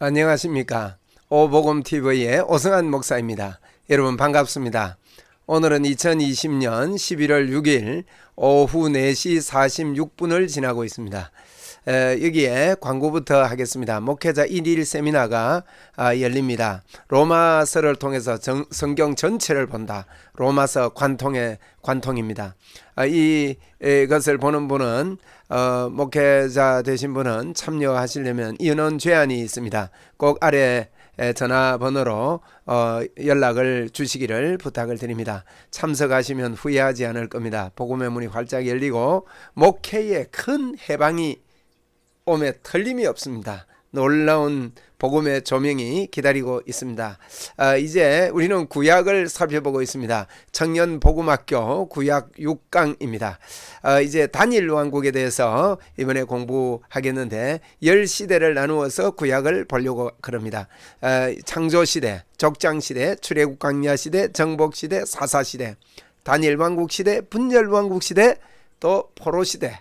안녕하십니까. 오복음TV의 오승환 목사입니다. 여러분 반갑습니다. 오늘은 2020년 11월 6일 오후 4시 46분을 지나고 있습니다. 여기에 광고부터 하겠습니다. 목회자 1일 세미나가 열립니다. 로마서를 통해서 성경 전체를 본다. 로마서 관통입니다. 이것을 보는 분은 목회자 되신 분은 참여하시려면 인원 제한이 있습니다. 꼭 아래 전화번호로 연락을 주시기를 부탁을 드립니다. 참석하시면 후회하지 않을 겁니다. 복음의 문이 활짝 열리고 목회에 큰 해방이 오매 틀림이 없습니다. 놀라운 복음의 조명이 기다리고 있습니다. 이제 우리는 구약을 살펴보고 있습니다. 청년복음학교 구약 6강입니다. 이제 단일 왕국에 대해서 이번에 공부하겠는데 10시대를 나누어서 구약을 보려고 그럽니다. 창조시대, 족장시대, 출애굽광야시대, 정복시대, 사사시대, 단일 왕국시대, 분열왕국시대, 또 포로시대,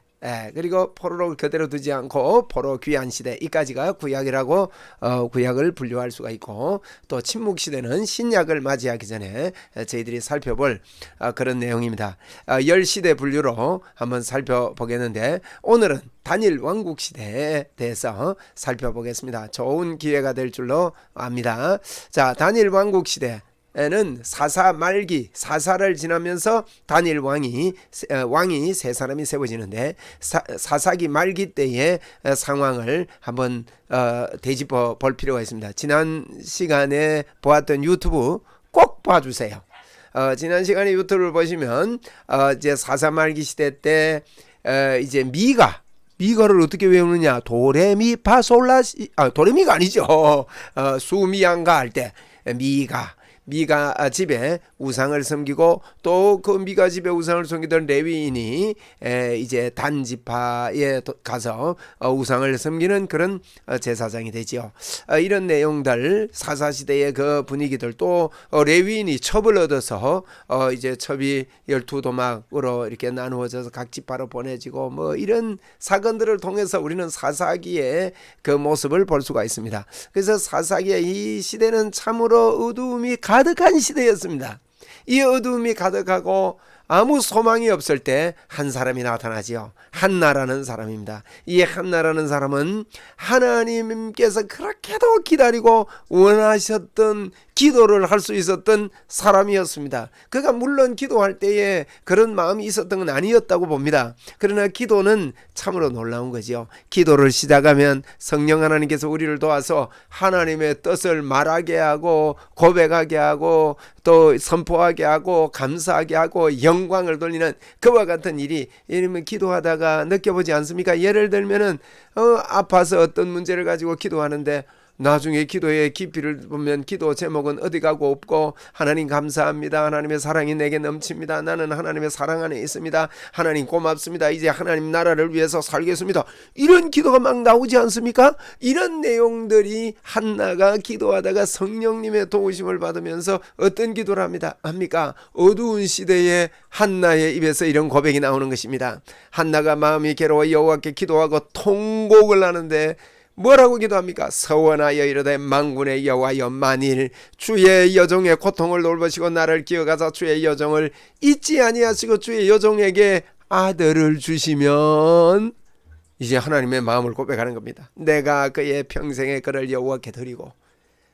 그리고 포로를 그대로 두지 않고 포로 귀환 시대, 이까지가 구약이라고 구약을 분류할 수가 있고, 또 침묵시대는 신약을 맞이하기 전에 저희들이 살펴볼 그런 내용입니다. 10시대 분류로 한번 살펴보겠는데, 오늘은 단일 왕국 시대에 대해서 살펴보겠습니다. 좋은 기회가 될 줄로 압니다. 자, 단일 왕국 시대 에는 사사 말기, 사사를 지나면서 단일 왕이 세 사람이 세워지는데, 사사기 말기 때의 상황을 한번 되짚어 볼 필요가 있습니다. 지난 시간에 보았던 유튜브 꼭 봐주세요. 지난 시간에 유튜브를 보시면 이제 사사 말기 시대 때 이제 미가를 어떻게 외우느냐? 도레미파솔라시, 도레미가 아니죠. 수미양가 할 때 미가 집에 우상을 섬기고, 또 그 미가 집에 우상을 섬기던 레위인이 이제 단지파에 가서 우상을 섬기는 그런 제사장이 되지요. 이런 내용들, 사사시대의 그 분위기들, 또 레위인이 첩을 얻어서 이제 첩이 12도막으로 이렇게 나누어져서 각 지파로 보내지고, 뭐 이런 사건들을 통해서 우리는 사사기의 그 모습을 볼 수가 있습니다. 그래서 사사기의 이 시대는 참으로 어두움이 가득한 시대였습니다. 이 어두움이 가득하고 아무 소망이 없을 때 한 사람이 나타나지요. 한나라는 사람입니다. 이 한나라는 사람은 하나님께서 그렇게도 기다리고 원하셨던 기도를 할 수 있었던 사람이었습니다. 그가 물론 기도할 때에 그런 마음이 있었던 건 아니었다고 봅니다. 그러나 기도는 참으로 놀라운 거지요. 기도를 시작하면 성령 하나님께서 우리를 도와서 하나님의 뜻을 말하게 하고, 고백하게 하고, 또 선포하게 하고, 감사하게 하고, 영광을 돌리는 그와 같은 일이, 이러면 기도하다가 느껴보지 않습니까? 예를 들면은 아파서 어떤 문제를 가지고 기도하는데, 나중에 기도의 깊이를 보면 기도 제목은 어디 가고 없고, 하나님 감사합니다, 하나님의 사랑이 내게 넘칩니다, 나는 하나님의 사랑 안에 있습니다, 하나님 고맙습니다, 이제 하나님 나라를 위해서 살겠습니다, 이런 기도가 막 나오지 않습니까? 이런 내용들이 한나가 기도하다가 성령님의 도우심을 받으면서 어떤 기도를 합니까? 어두운 시대에 한나의 입에서 이런 고백이 나오는 것입니다. 한나가 마음이 괴로워 여호와께 기도하고 통곡을 하는데 뭐라고 기도합니까? 서원하여 이르되 만군의 여호와여, 만일 주의 여종의 고통을 돌보시고 나를 기억하사 주의 여종을 잊지 아니하시고 주의 여종에게 아들을 주시면, 이제 하나님의 마음을 고백하는 겁니다. 내가 그의 평생의 그를 여호와께 드리고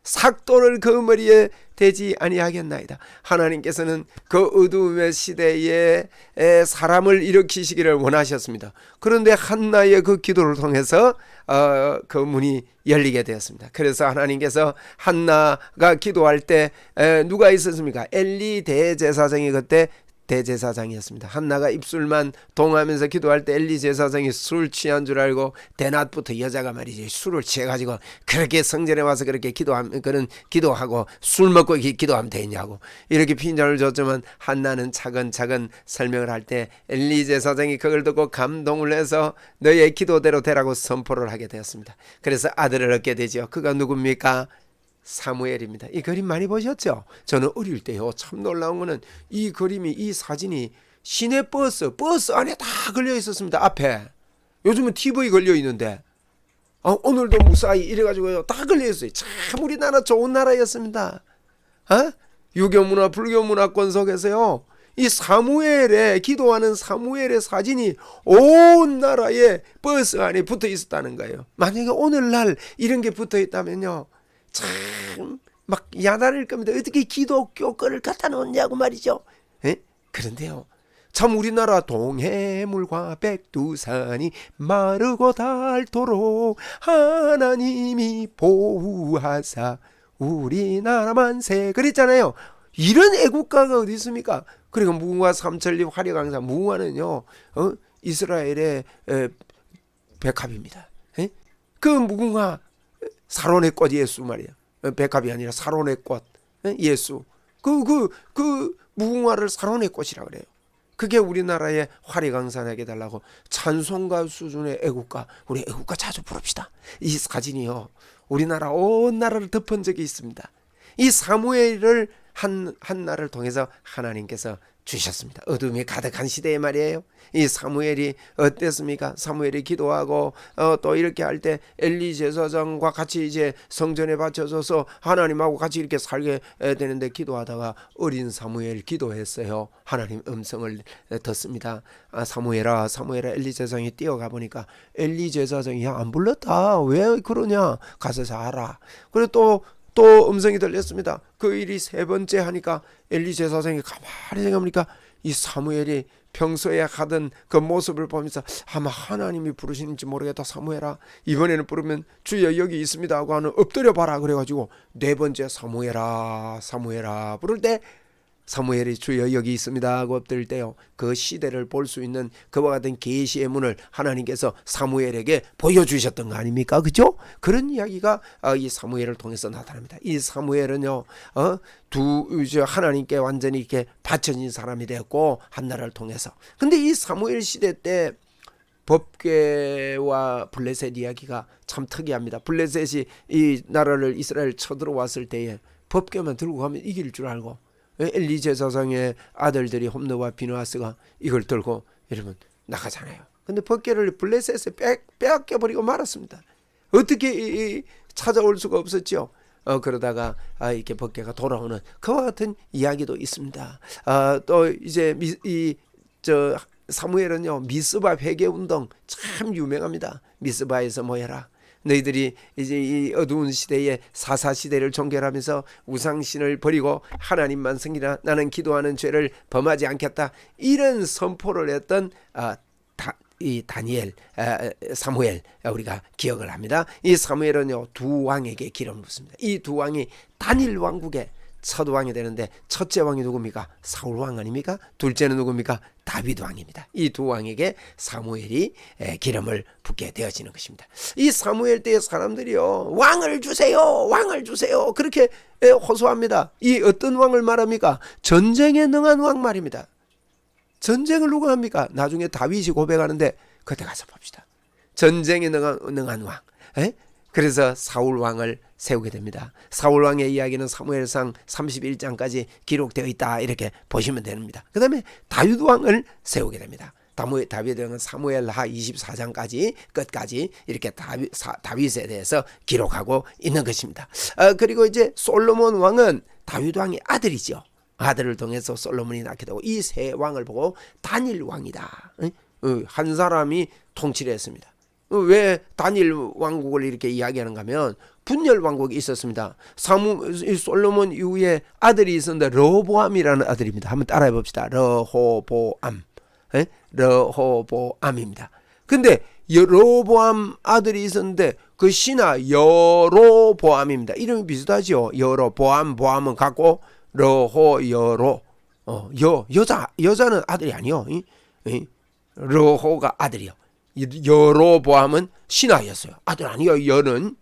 삭도를 그 머리에 대지 아니하겠나이다. 하나님께서는 그 어두움의 시대에 사람을 일으키시기를 원하셨습니다. 그런데 한나의 그 기도를 통해서 그 문이 열리게 되었습니다. 그래서 하나님께서 한나가 기도할 때 누가 있었습니까? 엘리 대제사장이 그때 대제사장이었습니다. 한나가 입술만 동하면서 기도할 때 엘리 제사장이 술 취한 줄 알고 대낮부터 여자가 말이지 술을 취해가지고 그렇게 성전에 와서 그렇게 기도하고 술 먹고 기도하면 되냐고 이렇게 핀잔을 줬지만, 한나는 차근차근 설명을 할 때 엘리 제사장이 그걸 듣고 감동을 해서 너의 기도대로 되라고 선포를 하게 되었습니다. 그래서 아들을 얻게 되죠. 그가 누굽니까? 사무엘입니다. 이 그림 많이 보셨죠? 저는 어릴 때요, 참 놀라운 거는 이 그림이, 이 사진이 시내버스 안에 다 걸려 있었습니다. 앞에. 요즘은 TV 걸려 있는데 오늘도 무사히 이래가지고 다 걸려있어요. 참 우리나라 좋은 나라였습니다. 유교문화 불교문화권 속에서요, 이 사무엘의 기도하는 사무엘의 사진이 온 나라에 버스 안에 붙어 있었다는 거예요. 만약에 오늘날 이런 게 붙어 있다면요, 참 막 야단일 겁니다. 어떻게 기독교 거를 갖다 놓냐고 말이죠. 그런데요, 참 우리나라 동해물과 백두산이 마르고 닳도록 하나님이 보호하사 우리나라 만세 그랬잖아요. 이런 애국가가 어디 있습니까? 그리고 무궁화 삼천리 화려강산, 무궁화는요, 이스라엘의 백합입니다. 그 무궁화 사론의 꽃 예수 말이야. 백합이 아니라 사론의 꽃 예수. 그 무궁화를 사론의 꽃이라 그래요. 그게 우리나라의 화려강산에게 달라고 찬송가 수준의 애국가, 우리 애국가 자주 부릅시다. 이 사진이요, 우리나라 온 나라를 덮은 적이 있습니다. 이 사무엘을 한 날을 통해서 하나님께서 주셨습니다. 어둠이 가득한 시대에 말이에요. 이 사무엘이 어땠습니까? 사무엘이 기도하고 또 이렇게 할 때 엘리 제사장과 같이 이제 성전에 바쳐져서 하나님하고 같이 이렇게 살게 되는데, 기도하다가 어린 사무엘 기도했어요. 하나님 음성을 듣습니다. 사무엘아, 사무엘아. 엘리 제사장이 뛰어가 보니까 엘리 제사장이 야, 안 불렀다, 왜 그러냐, 가서 자라. 그리고 또 음성이 들렸습니다. 그 일이 세 번째 하니까 엘리 제사장이 가만히 생각하니까 이 사무엘이 평소에 하던 그 모습을 보면서 아마 하나님이 부르시는지 모르겠다, 사무엘아, 이번에는 부르면 주여 여기 있습니다 하고 하는 엎드려 봐라. 그래가지고 네 번째 사무엘아, 사무엘아 부를 때 사무엘이 주여 여기 있습니다 하고 엎드릴 때요, 그 시대를 볼 수 있는 그와 같은 계시의 문을 하나님께서 사무엘에게 보여주셨던 거 아닙니까? 그죠? 그런 이야기가 이 사무엘을 통해서 나타납니다. 이 사무엘은요, 하나님께 완전히 이렇게 바쳐진 사람이 되었고, 한 나라를 통해서. 근데 이 사무엘 시대 때 법궤와 블레셋 이야기가 참 특이합니다. 블레셋이 이 나라를 이스라엘 쳐들어왔을 때에 법궤만 들고 가면 이길 줄 알고, 엘리 제사장의 아들들이 홈느와 비느하스가 이걸 들고 이러면 나가잖아요. 근데 법궤를 블레셋에 빼앗겨버리고 말았습니다. 어떻게 찾아올 수가 없었죠. 그러다가 이렇게 법궤가 돌아오는 그와 같은 이야기도 있습니다. 또 이제 사무엘은요, 미스바 회개운동 참 유명합니다. 미스바에서 모여라. 너희들이 이제 이 어두운 시대에 사사시대를 종결하면서 우상신을 버리고 하나님만 섬기라, 나는 기도하는 죄를 범하지 않겠다, 이런 선포를 했던 이 다니엘, 사무엘, 우리가 기억을 합니다. 이 사무엘은요, 두 왕에게 기름을 붓습니다. 이 두 왕이 단일 왕국의 첫 왕이 되는데, 첫째 왕이 누굽니까? 사울 왕 아닙니까? 둘째는 누굽니까? 다윗 왕입니다. 이 두 왕에게 사무엘이 기름을 붓게 되어지는 것입니다. 이 사무엘 때의 사람들이요, 왕을 주세요, 왕을 주세요, 그렇게 호소합니다. 이 어떤 왕을 말합니까? 전쟁에 능한 왕 말입니다. 전쟁을 누가 합니까? 나중에 다윗이 고백하는데 그때 가서 봅시다. 전쟁에 능한 왕. 그래서 사울 왕을 세우게 됩니다. 사울 왕의 이야기는 사무엘상 31장까지 기록되어 있다, 이렇게 보시면 됩니다. 그 다음에 다윗 왕을 세우게 됩니다. 다윗 왕은 사무엘하 24장까지 끝까지 이렇게 다윗에 대해서 기록하고 있는 것입니다. 그리고 이제 솔로몬 왕은 다윗 왕의 아들이죠. 아들을 통해서 솔로몬이 낳게 되고, 이 세 왕을 보고 단일 왕이다, 한 사람이 통치를 했습니다. 왜 단일 왕국을 이렇게 이야기하는가 하면, 분열 왕국이 있었습니다. 솔로몬 이후에 아들이 있었는데 르호보암이라는 아들입니다. 한번 따라해 봅시다. 르호보암. 르호보암입니다. 근데 르호보암 아들이 있었는데 그 신하 여로보암입니다. 이름이 비슷하죠. 여로보암, 보암은 같고, 여로. 여자는 아들이 아니요. 르호가 아들이요. 여로보암은 신하였어요. 아들 아니요. 여는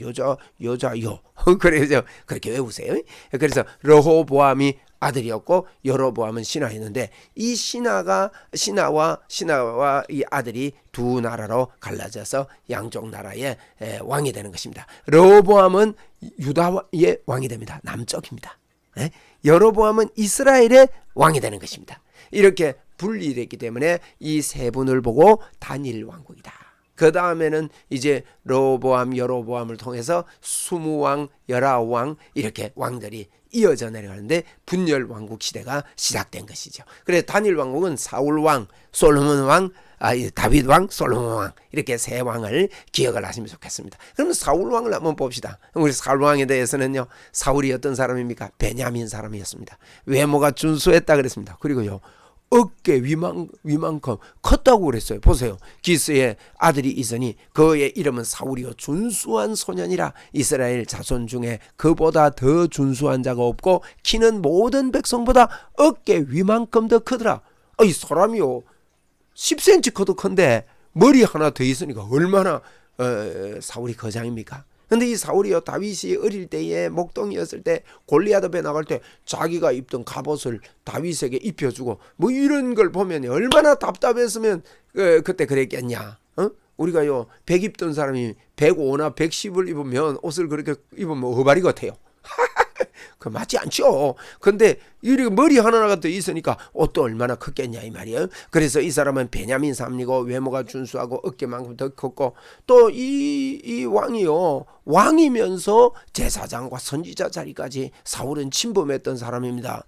여자요. 그래서 그렇게 외우세요. 그래서 르호보암이 아들이었고 여로보암은 신하였는데, 이 신하와 이 아들이 두 나라로 갈라져서 양쪽 나라의 왕이 되는 것입니다. 르호보암은 유다의 왕이 됩니다. 남쪽입니다. 여로보암은 이스라엘의 왕이 되는 것입니다. 이렇게 분리됐기 때문에 이 세 분을 보고 단일 왕국이다, 그 다음에는 이제 로보암, 여로보암을 통해서 20왕, 19왕 이렇게 왕들이 이어져 내려가는데 분열 왕국 시대가 시작된 것이죠. 그래서 단일 왕국은 사울 왕, 솔로몬 왕, 다윗 왕, 솔로몬 왕 이렇게 세 왕을 기억을 하시면 좋겠습니다. 그럼 사울 왕을 한번 봅시다. 우리 사울 왕에 대해서는요, 사울이 어떤 사람입니까? 베냐민 사람이었습니다. 외모가 준수했다 그랬습니다. 그리고요, 어깨 위만큼 컸다고 그랬어요. 보세요. 기스의 아들이 있으니 그의 이름은 사울이요 준수한 소년이라. 이스라엘 자손 중에 그보다 더 준수한 자가 없고 키는 모든 백성보다 어깨 위만큼 더 크더라. 이 사람이요 10cm 커도 큰데 머리 하나 더 있으니까 얼마나 사울이 거장입니까? 근데 이 사울이요, 다윗이 어릴 때에 목동이었을 때 골리앗 앞에 나갈 때 자기가 입던 갑옷을 다윗에게 입혀주고 뭐 이런 걸 보면 얼마나 답답했으면 그때 그랬겠냐. 우리가요 100 입던 사람이 105나 110을 입으면 옷을 그렇게 입으면 어바리 같아요. 그 맞지 않죠. 근데 이렇게 머리 하나가 더 있으니까 옷도 얼마나 컸겠냐 이 말이에요. 그래서 이 사람은 베냐민 사람이고 외모가 준수하고 어깨만큼 더 컸고 또 이 왕이요 왕이면서 제사장과 선지자 자리까지 사울은 침범했던 사람입니다.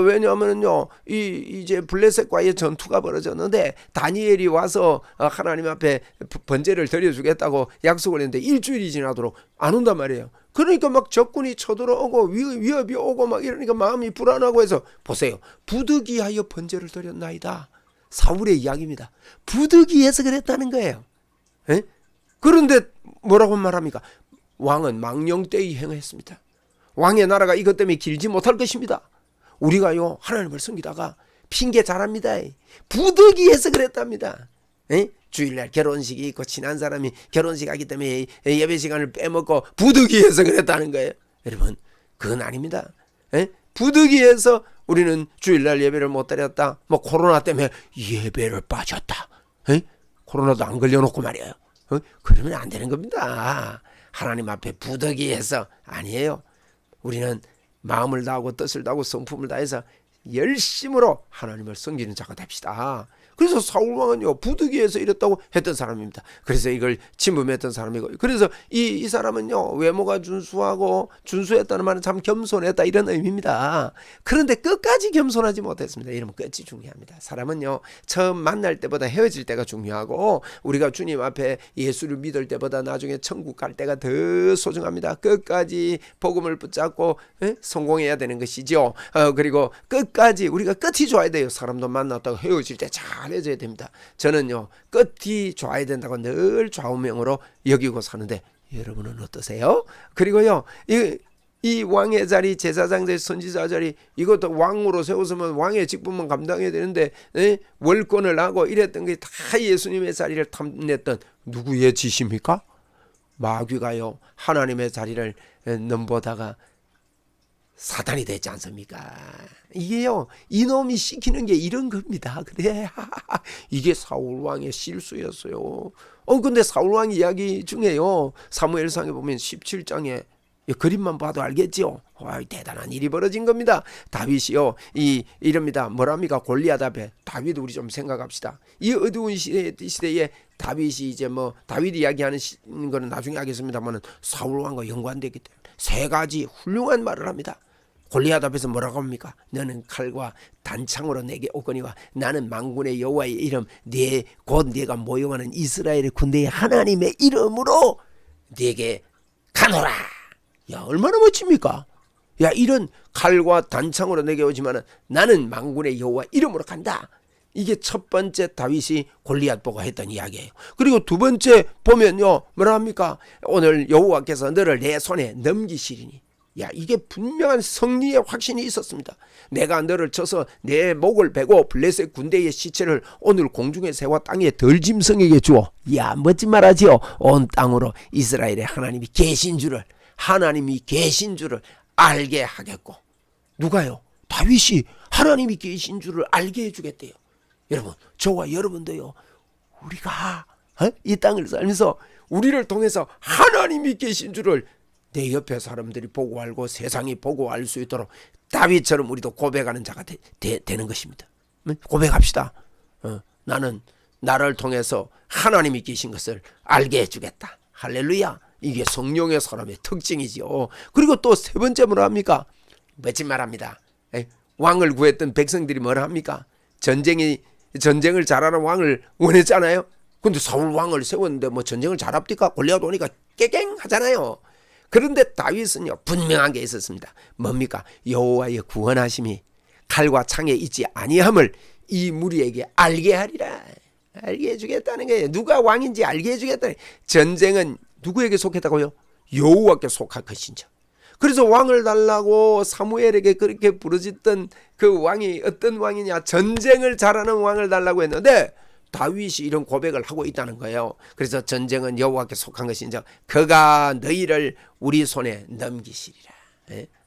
왜냐하면요 이제 블레셋과의 전투가 벌어졌는데 다니엘이 와서 하나님 앞에 번제를 드려주겠다고 약속을 했는데 일주일이 지나도록 안 온단 말이에요. 그러니까 막 적군이 쳐들어오고 위협이 오고 막 이러니까 마음이 불안하고 해서 보세요. 부득이하여 번제를 드렸나이다. 사울의 이야기입니다. 부득이해서 그랬다는 거예요. 에? 그런데 뭐라고 말합니까? 왕은 망령되이 행했습니다. 왕의 나라가 이것 때문에 길지 못할 것입니다. 우리가요 하나님을 섬기다가 핑계 잘합니다. 부득이해서 그랬답니다. 에? 주일날 결혼식이 있고 친한 사람이 결혼식 하기 때문에 예배 시간을 빼먹고 부득이해서 그랬다는 거예요. 여러분 그건 아닙니다. 부득이해서 우리는 주일날 예배를 못 드렸다. 뭐 코로나 때문에 예배를 빠졌다. 코로나도 안 걸려놓고 말이에요. 그러면 안 되는 겁니다. 하나님 앞에 부득이해서 아니에요. 우리는 마음을 다하고 뜻을 다하고 성품을 다해서 열심으로 하나님을 섬기는 자가 됩시다. 그래서 사울왕은요 부득이해서 이랬다고 했던 사람입니다. 그래서 이걸 침범했던 사람이고, 그래서 이 사람은요 외모가 준수하고 준수했다는 말은 참 겸손했다 이런 의미입니다. 그런데 끝까지 겸손하지 못했습니다. 이러면 끝이 중요합니다. 사람은요 처음 만날 때보다 헤어질 때가 중요하고 우리가 주님 앞에 예수를 믿을 때보다 나중에 천국 갈 때가 더 소중합니다. 끝까지 복음을 붙잡고 성공해야 되는 것이죠. 그리고 끝까지 우리가 끝이 좋아야 돼요. 사람도 만났다고 헤어질 때 잘 헤어져야 됩니다. 저는요 끝이 좋아야 된다고 늘 좌우명으로 여기고 사는데 여러분은 어떠세요? 그리고요 이 왕의 자리, 제사장 자리, 선지자 자리 이것도 왕으로 세웠으면 왕의 직분만 감당해야 되는데 월권을 하고 이랬던 게 다 예수님의 자리를 탐냈던 누구의 짓입니까? 마귀가요 하나님의 자리를 넘보다가 사단이 됐지 않습니까? 이게요 이놈이 시키는 게 이런 겁니다. 그래 이게 사울왕의 실수였어요. 근데 사울왕 이야기 중에요 사무엘상에 보면 17장에 그림만 봐도 알겠죠. 와, 대단한 일이 벌어진 겁니다. 다윗이요 이럽니다. 뭐랍니까? 골리앗 앞에 다윗 우리 좀 생각합시다. 이 어두운 시대에 다윗이 이제 뭐 다윗 이야기하는 거는 나중에 하겠습니다만은 사울왕과 연관되기 때문에 세 가지 훌륭한 말을 합니다. 골리앗 앞에서 뭐라고 합니까? 너는 칼과 단창으로 내게 오거니와 나는 만군의 여호와의 이름 곧 네가 모용하는 이스라엘의 군대의 하나님의 이름으로 네게 가노라. 야 얼마나 멋집니까? 야 이런 칼과 단창으로 내게 오지만은 나는 만군의 여호와 이름으로 간다. 이게 첫 번째 다윗이 골리앗 보고 했던 이야기예요. 그리고 두 번째 보면요 뭐라 합니까? 오늘 여호와께서 너를 내 손에 넘기시리니. 야 이게 분명한 승리의 확신이 있었습니다. 내가 너를 쳐서 내 목을 베고 블레셋 군대의 시체를 오늘 공중에 새와 땅에 덜짐승에게 주어. 야 멋진 말하지요. 온 땅으로 이스라엘의 하나님이 계신 줄을 알게 하겠고. 누가요? 다윗이 하나님이 계신 줄을 알게 해주겠대요. 여러분 저와 여러분도요 우리가 이 땅을 살면서 우리를 통해서 하나님이 계신 줄을 내 옆에 사람들이 보고 알고 세상이 보고 알 수 있도록 다윗처럼 우리도 고백하는 자가 되는 것입니다. 고백합시다. 나는 나를 통해서 하나님이 계신 것을 알게 해주겠다. 할렐루야. 이게 성령의 사람의 특징이지요. 그리고 또 세 번째 뭐라 합니까? 멋진 말합니다. 왕을 구했던 백성들이 뭐라 합니까? 전쟁을 잘하는 왕을 원했잖아요. 근데 사울 왕을 세웠는데 뭐 전쟁을 잘합니까? 골리앗 오니까 깨갱 하잖아요. 그런데 다윗은요 분명하게 있었습니다. 뭡니까? 여호와의 구원하심이 칼과 창에 있지 아니함을 이 무리에게 알게 하리라. 알게 해주겠다는 거예요. 누가 왕인지 알게 해주겠다는 거예요. 전쟁은 누구에게 속했다고요? 여호와께 속할 것인지. 그래서 왕을 달라고 사무엘에게 그렇게 부르짖던 그 왕이 어떤 왕이냐? 전쟁을 잘하는 왕을 달라고 했는데 다윗이 이런 고백을 하고 있다는 거예요. 그래서 전쟁은 여호와께 속한 것인지 그가 너희를 우리 손에 넘기시리라.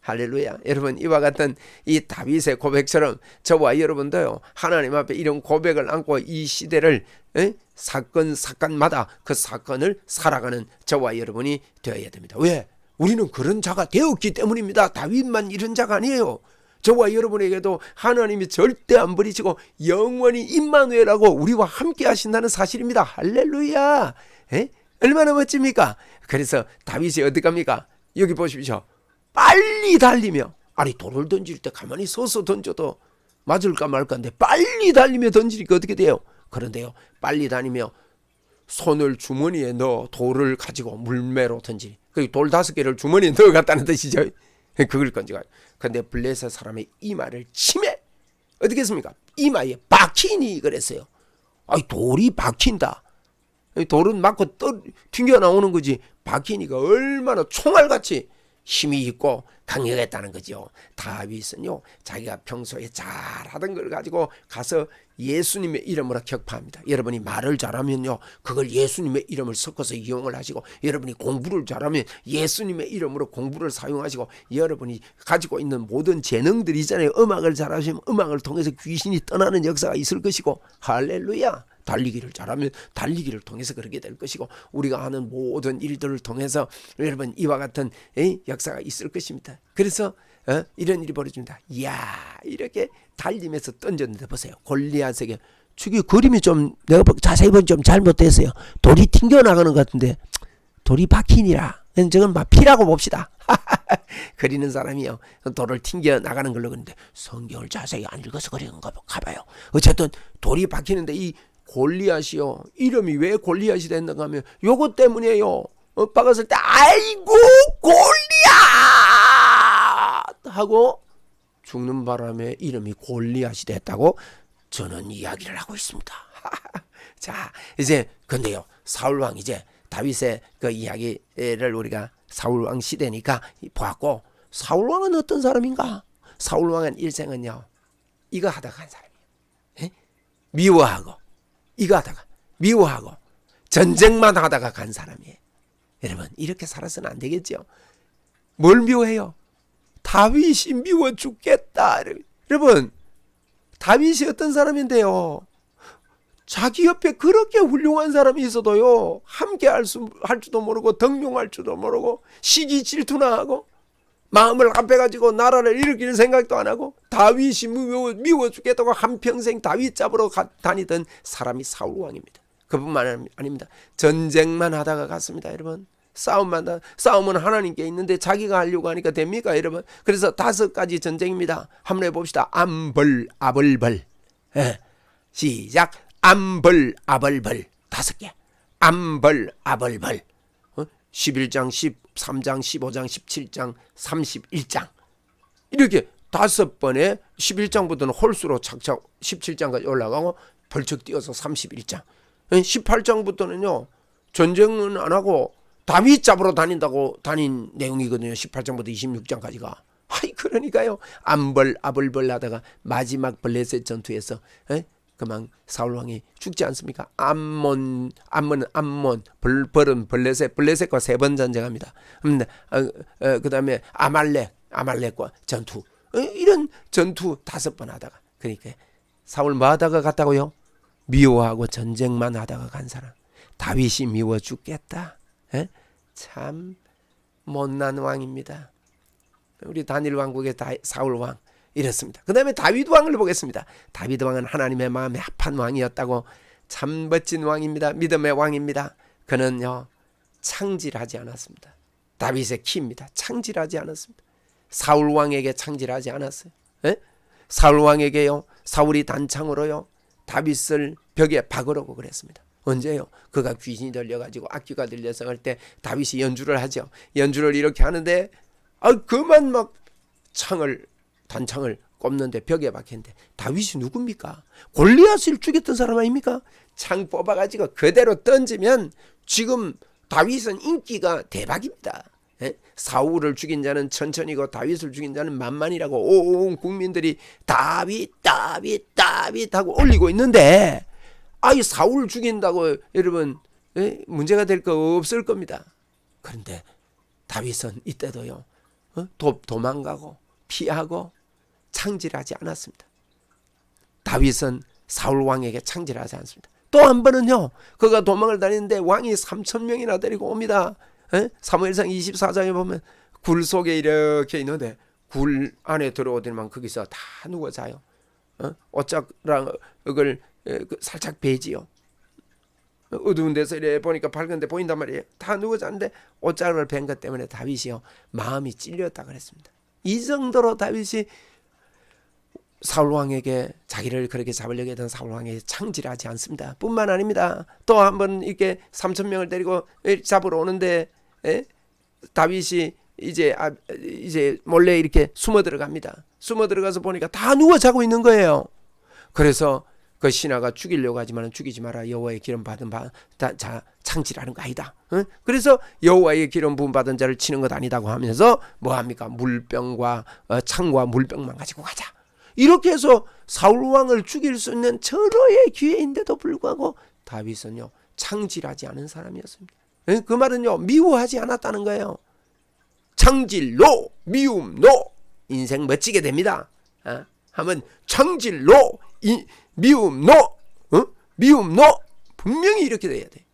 할렐루야. 여러분, 이와 같은 이 다윗의 고백처럼 저와 여러분도요 하나님 앞에 이런 고백을 안고 이 시대를 사건마다 그 사건을 살아가는 저와 여러분이 되어야 됩니다. 왜? 우리는 그런 자가 되었기 때문입니다. 다윗만 이런 자가 아니에요. 저와 여러분에게도 하나님이 절대 안 버리시고 영원히 임마누엘하고 우리와 함께 하신다는 사실입니다. 할렐루야. 얼마나 멋집니까? 그래서 다윗이 어떻게 합니까? 여기 보십시오. 빨리 달리며, 아니 돌을 던질 때 가만히 서서 던져도 맞을까 말까인데 빨리 달리며 던지니까 어떻게 돼요? 그런데요 빨리 다니며 손을 주머니에 넣어 돌을 가지고 물매로 던지니 돌 5개를 주머니에 넣어갔다는 뜻이죠. 그걸 건져가요. 그런데 블레셋 사람의 이마를 치매 어떻게 했습니까? 이마에 박히니 그랬어요. 아니 돌이 박힌다. 돌은 맞고 튕겨 나오는 거지 박히니까 얼마나 총알같이 힘이 있고 강력했다는 거죠. 다윗은요 자기가 평소에 잘하던 걸 가지고 가서 예수님의 이름으로 격파합니다. 여러분이 말을 잘하면요 그걸 예수님의 이름을 섞어서 이용을 하시고, 여러분이 공부를 잘하면 예수님의 이름으로 공부를 사용하시고, 여러분이 가지고 있는 모든 재능들이 있잖아요. 음악을 잘하시면 음악을 통해서 귀신이 떠나는 역사가 있을 것이고, 할렐루야. 달리기를 잘하면 달리기를 통해서 그렇게 될 것이고, 우리가 하는 모든 일들을 통해서 여러분 이와 같은 역사가 있을 것입니다. 그래서 이런 일이 벌어집니다. 이야, 이렇게 달리면서 던졌는데 보세요. 골리앗에게 저기 그림이 좀 내가 자세히 보면 좀 잘못됐어요. 돌이 튕겨나가는 것 같은데 돌이 박히니라. 저건 막 피라고 봅시다. 그리는 사람이요 돌을 튕겨나가는 걸로 그러는데 성경을 자세히 안 읽어서 그런가 봐요. 어쨌든 돌이 박히는데 이 골리앗이요 이름이 왜 골리앗이 됐는가 하면 요것 때문이에요. 박았을 때 아이고 골리앗 하고 죽는 바람에 이름이 골리앗이 됐다고 저는 이야기를 하고 있습니다. 자 이제 근데요 사울왕 이제 다윗의 그 이야기를 우리가 사울왕 시대니까 보았고, 사울왕은 어떤 사람인가? 사울왕은 일생은요 이거 하다가 간 사람이에요. 미워하고 이거 하다가 미워하고 전쟁만 하다가 간 사람이에요. 여러분 이렇게 살아서는 안 되겠죠. 뭘 미워해요? 다윗이 미워 죽겠다. 여러분 다윗이 어떤 사람인데요 자기 옆에 그렇게 훌륭한 사람이 있어도요 함께 할 줄도 모르고 덕용할 줄도 모르고 시기 질투나 하고 마음을 합해가지고 나라를 일으키는 생각도 안 하고 다윗이 미워 죽겠다고 한평생 다윗 잡으러 다니던 사람이 사울왕입니다. 그뿐만 아닙니다. 전쟁만 하다가 갔습니다. 여러분 싸움은 하나님께 있는데 자기가 하려고 하니까 됩니까 여러분? 그래서 5가지 전쟁입니다. 한번 해봅시다. 암벌 아벌벌. 시작. 암벌 아벌벌 5개. 암벌 아벌벌 11장 13장 15장 17장 31장 이렇게 5번에 11장부터는 홀수로 착착 17장까지 올라가고 벌쩍 뛰어서 31장 18장부터는요 전쟁은 안 하고 다윗 잡으러 다닌 내용이거든요. 18장부터 26장까지가. 그러니까요 암벌 아벌벌 하다가 마지막 블레셋 전투에서 그만 사울왕이 죽지 않습니까? 암몬은 암몬, 벌은 블레셋과 3번 전쟁합니다. 그 다음에 아말렉과 전투, 이런 전투 5번 하다가, 그러니까 사울 뭐 하다가 갔다고요? 미워하고 전쟁만 하다가 간 사람. 다윗이 미워 죽겠다. 참 못난 왕입니다. 우리 단일 왕국의 사울 왕 이렇습니다. 그 다음에 다윗 왕을 보겠습니다. 다윗 왕은 하나님의 마음에 합한 왕이었다고 참 멋진 왕입니다. 믿음의 왕입니다. 그는요 창질하지 않았습니다. 다윗의 키입니다. 창질하지 않았습니다. 사울 왕에게 창질하지 않았어요. 에? 사울 왕에게요 사울이 단창으로요 다윗을 벽에 박으라고 그랬습니다. 언제요? 그가 귀신이 들려가지고 악귀가 들려서 할 때 다윗이 연주를 하죠. 연주를 이렇게 하는데 그만 막 단창을 꼽는데 벽에 박혔는데 다윗이 누굽니까? 골리앗을 죽였던 사람 아닙니까? 창 뽑아가지고 그대로 던지면 지금 다윗은 인기가 대박입니다. 예? 사울을 죽인 자는 천천히고 다윗을 죽인 자는 만만이라고 온 국민들이 다윗 하고 올리고 있는데 사울 죽인다고 여러분 문제가 될 거 없을 겁니다. 그런데 다윗은 이때도요 도망가고 피하고 창질하지 않았습니다. 다윗은 사울 왕에게 창질하지 않습니다. 또 한 번은요 그가 도망을 다니는데 왕이 3,000명이나 데리고 옵니다. 사무엘상 24장에 보면 굴 속에 이렇게 있는데 굴 안에 들어오더니만 거기서 다 누워 자요. 옷자락을 살짝 베지요. 어두운 데서 이래 보니까 밝은데 보인단 말이에요. 다 누워 자는데 옷자락을 벤 것 때문에 다윗이요 마음이 찔렸다 그랬습니다. 이 정도로 다윗이 사울 왕에게 자기를 그렇게 잡으려고 했던 사울 왕에게 창질하지 않습니다. 뿐만 아닙니다. 또 한 번 이렇게 3,000명을 데리고 잡으러 오는데 다윗이 이제 몰래 이렇게 숨어 들어갑니다. 숨어 들어가서 보니까 다 누워 자고 있는 거예요. 그래서 그 신하가 죽이려고 하지만 죽이지 마라. 여호와의 기름 받은 자 창질하는 거 아니다. 그래서 여호와의 기름 부음 받은 자를 치는 것 아니다고 하면서 뭐합니까? 물병과 창과 물병만 가지고 가자. 이렇게 해서 사울 왕을 죽일 수 있는 절호의 기회인데도 불구하고 다윗은요 창질하지 않은 사람이었습니다. 그 말은요 미워하지 않았다는 거예요. 창질로 미움노 인생 멋지게 됩니다. 하면 창질로 미움노 미움노 분명히 이렇게 돼야 돼.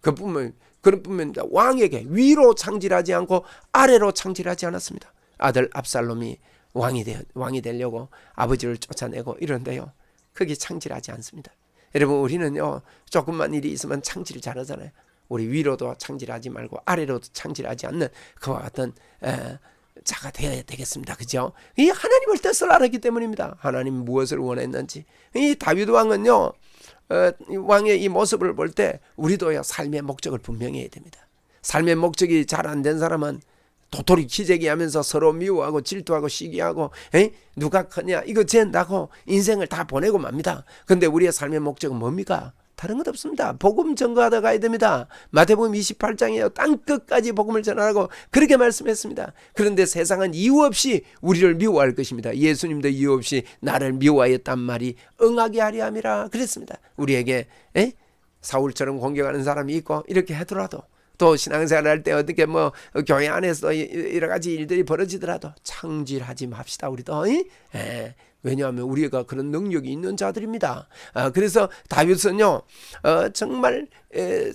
그런 뿐입니다. 왕에게 위로 창질하지 않고 아래로 창질하지 않았습니다. 아들 압살롬이 왕이 되려고 아버지를 쫓아내고 이런데요 그게 창질하지 않습니다. 여러분 우리는요 조금만 일이 있으면 창질 잘하잖아요. 우리 위로도 창질하지 말고 아래로도 창질하지 않는 그와 같은 자가 되어야 되겠습니다. 그죠? 이 하나님을 뜻을 알았기 때문입니다. 하나님 무엇을 원했는지. 이 다윗 왕은요 왕의 이 모습을 볼 때 우리도요 삶의 목적을 분명히 해야 됩니다. 삶의 목적이 잘 안 된 사람은 도토리 키재기하면서 서로 미워하고 질투하고 시기하고 누가 크냐 이거 잰다고 인생을 다 보내고 맙니다. 그런데 우리의 삶의 목적은 뭡니까? 다른 것 없습니다. 복음 전거하다 가야 됩니다. 마태복음 28장에요. 땅끝까지 복음을 전하라고 그렇게 말씀했습니다. 그런데 세상은 이유 없이 우리를 미워할 것입니다. 예수님도 이유 없이 나를 미워하였단 말이 응하게 하려 함이라 그랬습니다. 우리에게 사울처럼 공격하는 사람이 있고 이렇게 하더라도 또 신앙생활 할 때 어떻게 교회 안에서 여러 가지 일들이 벌어지더라도 창질하지 맙시다. 우리도 왜냐하면 우리가 그런 능력이 있는 자들입니다. 그래서 다윗은요 정말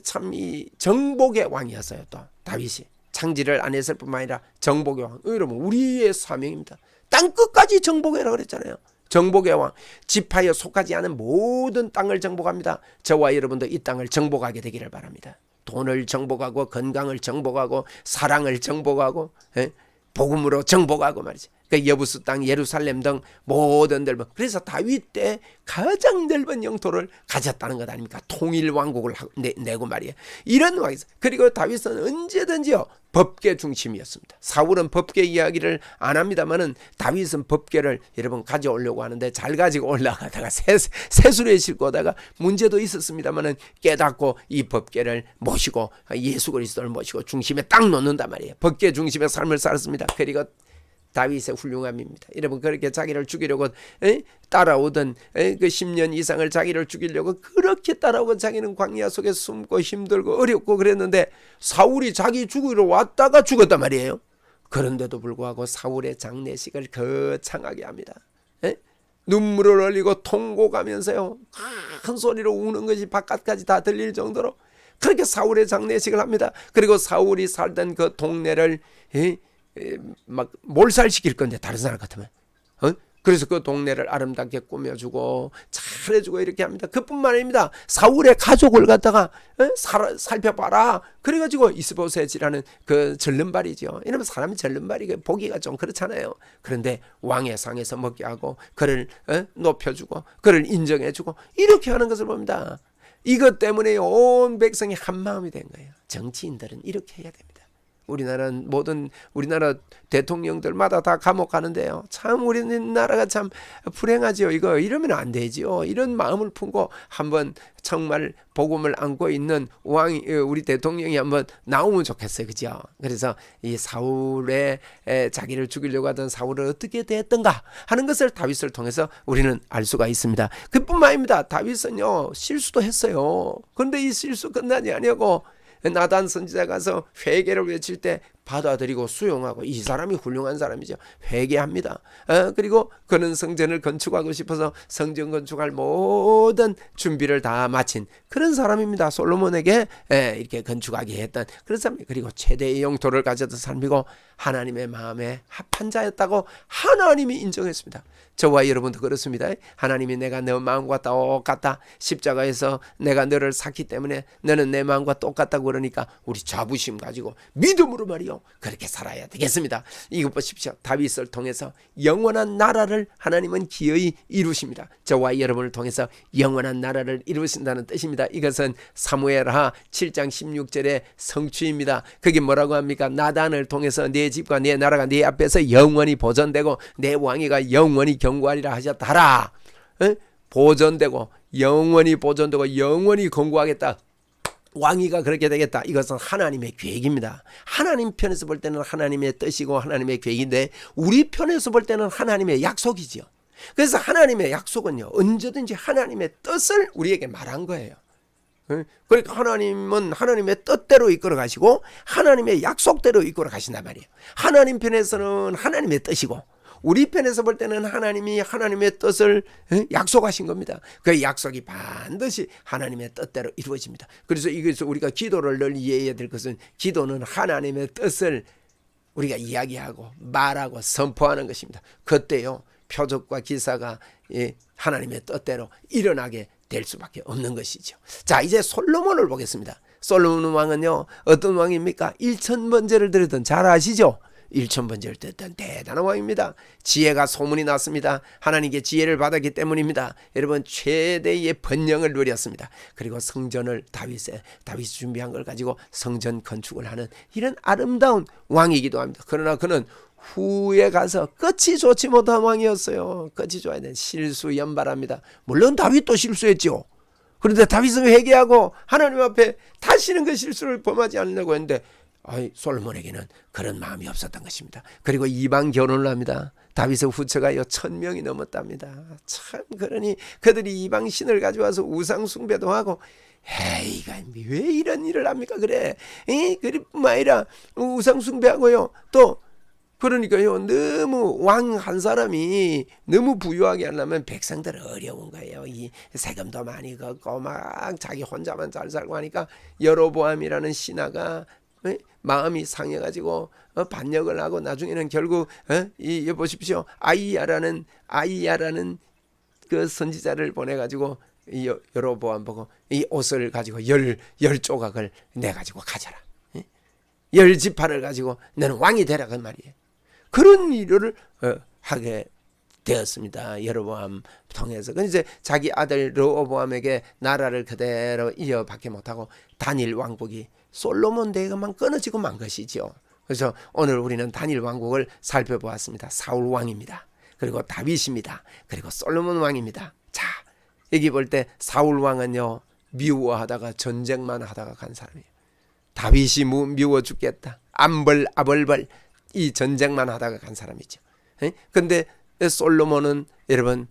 참 이 정복의 왕이었어요. 또 다윗이 창질을 안 했을 뿐만 아니라 정복의 왕. 여러분 우리의 사명입니다. 땅끝까지 정복해라 그랬잖아요. 정복의 왕. 지파에 속하지 않은 모든 땅을 정복합니다. 저와 여러분도 이 땅을 정복하게 되기를 바랍니다. 돈을 정복하고 건강을 정복하고 사랑을 정복하고 복음으로 정복하고 말이지. 그러니까 여부스 땅 예루살렘 등 모든 넓은 그래서 다윗 때 가장 넓은 영토를 가졌다는 것 아닙니까? 통일 왕국을 내고 말이에요. 이런 왕이 있어요. 그리고 다윗은 언제든지요 법계 중심이었습니다. 사울은 법계 이야기를 안 합니다만은 다윗은 법계를 여러분 가져오려고 하는데 잘 가지고 올라가다가 세수레에 싣고 오다가 문제도 있었습니다만은 깨닫고 이 법계를 모시고 예수 그리스도를 모시고 중심에 딱 놓는단 말이에요. 법계 중심의 삶을 살았습니다. 그리고 다윗의 훌륭함입니다. 여러분 그렇게 자기를 죽이려고 따라오던 그 10년 이상을 자기를 죽이려고 그렇게 따라오고 자기는 광야 속에 숨고 힘들고 어렵고 그랬는데 사울이 자기 죽이러 왔다가 죽었단 말이에요. 그런데도 불구하고 사울의 장례식을 거창하게 합니다. 눈물을 흘리고 통곡하면서요 큰 소리로 우는 것이 바깥까지 다 들릴 정도로 그렇게 사울의 장례식을 합니다. 그리고 사울이 살던 그 동네를 막 몰살시킬 건데 다른 사람 같으면 그래서 그 동네를 아름답게 꾸며주고 잘해주고 이렇게 합니다. 그뿐만 아닙니다. 사울의 가족을 갖다가 살펴봐라. 그래가지고 이스보셋이라는 그 절름발이죠. 이러면 사람이 절름발이 보기가 좀 그렇잖아요. 그런데 왕의 상에서 먹게 하고 그를 높여주고 그를 인정해주고 이렇게 하는 것을 봅니다. 이것 때문에 온 백성이 한 마음이 된 거예요. 정치인들은 이렇게 해야 됩니다. 우리나라는 모든 우리나라 대통령들마다 다 감옥 가는데요. 참 우리나라가 참 불행하지요. 이거 이러면 안 되지요. 이런 마음을 품고 한번 정말 복음을 안고 있는 왕이 우리 대통령이 한번 나오면 좋겠어요. 그죠? 그래서 이 사울의 자기를 죽이려고 하던 사울은 어떻게 됐던가 하는 것을 다윗을 통해서 우리는 알 수가 있습니다. 그뿐만 아닙니다. 다윗은요 실수도 했어요. 그런데 이 실수 끝나지 아니하고 나단 선지자 가서 회개를 외칠 때 받아들이고 수용하고 이 사람이 훌륭한 사람이죠. 회개합니다. 그리고 그는 성전을 건축하고 싶어서 성전 건축할 모든 준비를 다 마친 그런 사람입니다. 솔로몬에게 이렇게 건축하게 했던 그런 사람. 그리고 최대의 영토를 가졌던 사람이고 하나님의 마음에 합한 자였다고 하나님이 인정했습니다. 저와 여러분도 그렇습니다. 하나님이 내가 너 마음과 똑같다. 십자가에서 내가 너를 샀기 때문에 너는 내 마음과 똑같다고 그러니까 우리 자부심 가지고 믿음으로 말이요. 그렇게 살아야 되겠습니다. 이것 보십시오. 다윗을 통해서 영원한 나라를 하나님은 기어이 이루십니다. 저와 여러분을 통해서 영원한 나라를 이루신다는 뜻입니다. 이것은 사무엘하 7장 16절의 성취입니다. 그게 뭐라고 합니까? 나단을 통해서 내 집과 내 나라가 내 앞에서 영원히 보존되고 내 왕위가 영원히 경고하리라 하셨다. 보존되고 영원히 보존되고 영원히 권고하겠다. 왕위가 그렇게 되겠다. 이것은 하나님의 계획입니다. 하나님 편에서 볼 때는 하나님의 뜻이고 하나님의 계획인데 우리 편에서 볼 때는 하나님의 약속이지요. 그래서 하나님의 약속은요 언제든지 하나님의 뜻을 우리에게 말한 거예요. 그러니까 하나님은 하나님의 뜻대로 이끌어 가시고 하나님의 약속대로 이끌어 가신단 말이에요. 하나님 편에서는 하나님의 뜻이고 우리 편에서 볼 때는 하나님이 하나님의 뜻을 약속하신 겁니다. 그 약속이 반드시 하나님의 뜻대로 이루어집니다. 그래서 이것을 우리가 기도를 늘 이해해야 될 것은 기도는 하나님의 뜻을 우리가 이야기하고 말하고 선포하는 것입니다. 그때요 표적과 기사가 하나님의 뜻대로 일어나게 될 수밖에 없는 것이죠. 자, 이제 솔로몬을 보겠습니다. 솔로몬 왕은요 어떤 왕입니까? 1000번제를 드리던 잘 아시죠? 1000번제를 드렸던 대단한 왕입니다. 지혜가 소문이 났습니다. 하나님께 지혜를 받았기 때문입니다. 여러분 최대의 번영을 누렸습니다. 그리고 성전을 다윗이 준비한 걸 가지고 성전 건축을 하는 이런 아름다운 왕이기도 합니다. 그러나 그는 후에 가서 끝이 좋지 못한 왕이었어요. 끝이 좋아야 되는 실수 연발합니다. 물론 다윗도 실수했죠. 그런데 다윗은 회개하고 하나님 앞에 다시는 그 실수를 범하지 않으려고 했는데 솔로몬에게는 그런 마음이 없었던 것입니다. 그리고 이방 결혼을 합니다. 다윗의 후처가요 1000명이 넘었답니다. 참 그러니 그들이 이방 신을 가져와서 우상 숭배도 하고 에이가 왜 이런 일을 합니까? 그래. 그뿐만 아니라 우상 숭배하고요. 또 그러니까요 너무 왕 한 사람이 너무 부유하게 하려면 백성들은 어려운 거예요. 이 세금도 많이 걷고 막 자기 혼자만 잘 살고 하니까 여로보암이라는 신하가 마음이 상해가지고 반역을 하고 나중에는 결국 이 보십시오 아이야라는 그 선지자를 보내가지고 이 여로보암 보고 이 옷을 가지고 열 조각을 내 가지고 가져라. 10지파를 가지고 너는 왕이 되라 그 말이에요. 그런 일을 하게 되었습니다. 여로보암 통해서. 이제 자기 아들 르호보암에게 나라를 그대로 이어받게 못하고 단일 왕국이 솔로몬 대가만 끊어지고 만 것이죠. 그래서 오늘 우리는 단일 왕국을 살펴보았습니다. 사울 왕입니다. 그리고 다윗입니다. 그리고 솔로몬 왕입니다. 자, 여기 볼 때 사울 왕은요 미워하다가 전쟁만 하다가 간 사람이에요. 다윗이 미워 죽겠다. 아벌벌 이 전쟁만 하다가 간 사람이죠. 근데 솔로몬은 여러분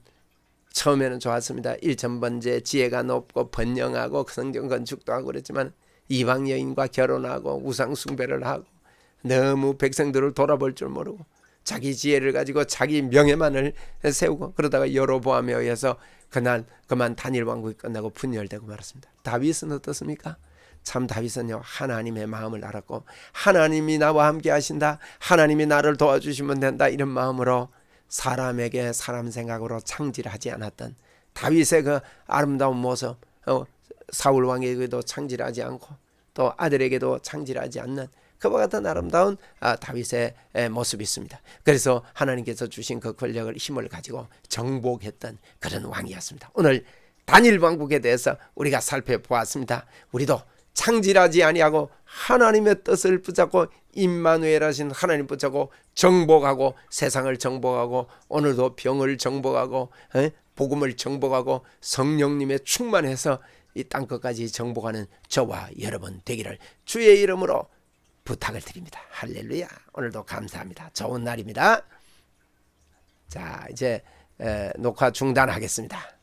처음에는 좋았습니다. 1000번제 지혜가 높고 번영하고 성전 건축도 하고 그랬지만 이방 여인과 결혼하고 우상 숭배를 하고 너무 백성들을 돌아볼 줄 모르고 자기 지혜를 가지고 자기 명예만을 세우고 그러다가 여로보암에 의해서 그만 단일 왕국이 끝나고 분열되고 말았습니다. 다윗은 어떻습니까? 참 다윗은요 하나님의 마음을 알았고 하나님이 나와 함께 하신다, 하나님이 나를 도와주시면 된다, 이런 마음으로 사람에게 사람 생각으로 창질하지 않았던 다윗의 그 아름다운 모습, 사울 왕에게도 창질하지 않고 또 아들에게도 창질하지 않는 그와 같은 아름다운 다윗의 모습이 있습니다. 그래서 하나님께서 주신 그 권력을 힘을 가지고 정복했던 그런 왕이었습니다. 오늘 단일 왕국에 대해서 우리가 살펴보았습니다. 우리도 창질하지 아니하고 하나님의 뜻을 붙잡고 임마누엘 하신 하나님 붙잡고 정복하고 세상을 정복하고 오늘도 병을 정복하고 복음을 정복하고 성령님의 충만해서 이 땅끝까지 정복하는 저와 여러분 되기를 주의 이름으로 부탁을 드립니다. 할렐루야. 오늘도 감사합니다. 좋은 날입니다. 자, 이제 녹화 중단하겠습니다.